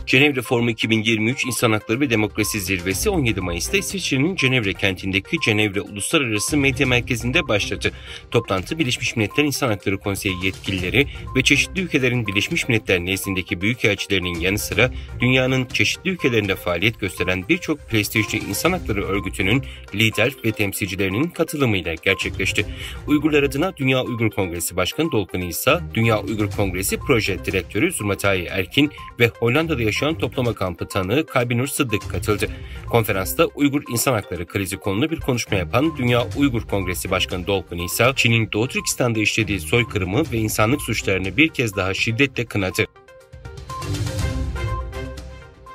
Cenevre Forumu 2023 İnsan Hakları ve Demokrasi Zirvesi 17 Mayıs'ta İsviçre'nin Cenevre kentindeki Cenevre Uluslararası Medya Merkezi'nde başladı. Toplantı Birleşmiş Milletler İnsan Hakları Konseyi yetkilileri ve çeşitli ülkelerin Birleşmiş Milletler nezdindeki büyükelçilerinin yanı sıra dünyanın çeşitli ülkelerinde faaliyet gösteren birçok prestijli insan hakları örgütünün lider ve temsilcilerinin katılımıyla gerçekleşti. Uygurlar adına Dünya Uygur Kongresi Başkanı Dolkun İsa, Dünya Uygur Kongresi Proje Direktörü Zurmatai Erkin ve Hollanda'da yaşayan toplama kampı tanığı Kalbinur Sıddık katıldı. Konferansta Uygur insan hakları krizi konulu bir konuşma yapan Dünya Uygur Kongresi Başkanı Dolkun İsa, Çin'in Doğu Türkistan'da işlediği soykırımı ve insanlık suçlarını bir kez daha şiddetle kınadı.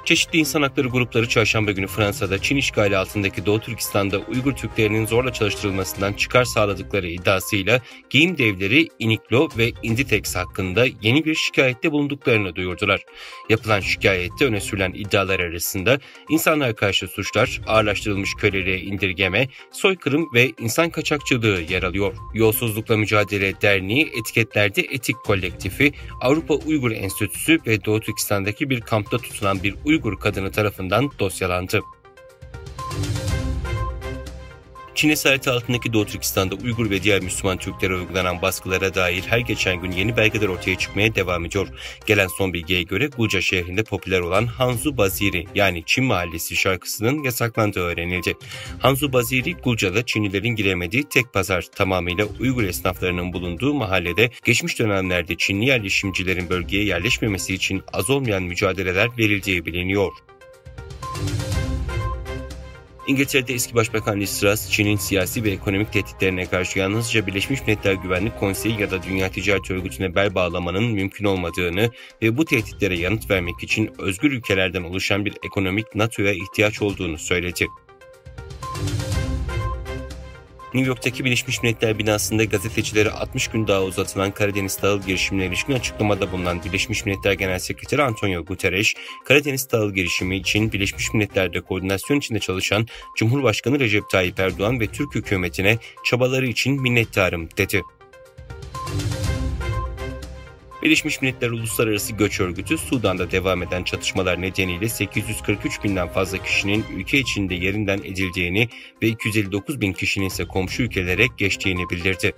Çeşitli insan hakları grupları çarşamba günü Fransa'da Çin işgali altındaki Doğu Türkistan'da Uygur Türklerinin zorla çalıştırılmasından çıkar sağladıkları iddiasıyla giyim devleri Uniqlo ve Inditex hakkında yeni bir şikayette bulunduklarını duyurdular. Yapılan şikayette öne sürülen iddialar arasında insanlığa karşı suçlar, ağırlaştırılmış köleliğe indirgeme, soykırım ve insan kaçakçılığı yer alıyor. Yolsuzlukla Mücadele Derneği, Etiketlerde Etik Kolektifi, Avrupa Uygur Enstitüsü ve Doğu Türkistan'daki bir kampta tutulan bir Uygur kadını tarafından dosyalandı. Çin esareti altındaki Doğu Türkistan'da Uygur ve diğer Müslüman Türklere uygulanan baskılara dair her geçen gün yeni belgeler ortaya çıkmaya devam ediyor. Gelen son bilgiye göre Gulca şehrinde popüler olan Hanzu Baziri yani Çin Mahallesi şarkısının yasaklandığı öğrenildi. Hanzu Baziri, Gulca'da Çinlilerin giremediği tek pazar, tamamıyla Uygur esnaflarının bulunduğu mahallede geçmiş dönemlerde Çinli yerleşimcilerin bölgeye yerleşmemesi için az olmayan mücadeleler verildiği biliniyor. İngiltere'de eski Başbakan Liz Truss, Çin'in siyasi ve ekonomik tehditlerine karşı yalnızca Birleşmiş Milletler Güvenlik Konseyi ya da Dünya Ticaret Örgütü'ne bel bağlamanın mümkün olmadığını ve bu tehditlere yanıt vermek için özgür ülkelerden oluşan bir ekonomik NATO'ya ihtiyaç olduğunu söyledi. New York'taki Birleşmiş Milletler binasında gazetecilere 60 gün daha uzatılan Karadeniz tahıl girişimine ilişkin açıklamada bulunan Birleşmiş Milletler Genel Sekreteri Antonio Guterres, Karadeniz tahıl girişimi için Birleşmiş Milletler'de koordinasyon içinde çalışan Cumhurbaşkanı Recep Tayyip Erdoğan ve Türk hükümetine çabaları için minnettarım dedi. Birleşmiş Milletler Uluslararası Göç Örgütü, Sudan'da devam eden çatışmalar nedeniyle 843 binden fazla kişinin ülke içinde yerinden edildiğini ve 259 bin kişinin ise komşu ülkelere geçtiğini bildirdi.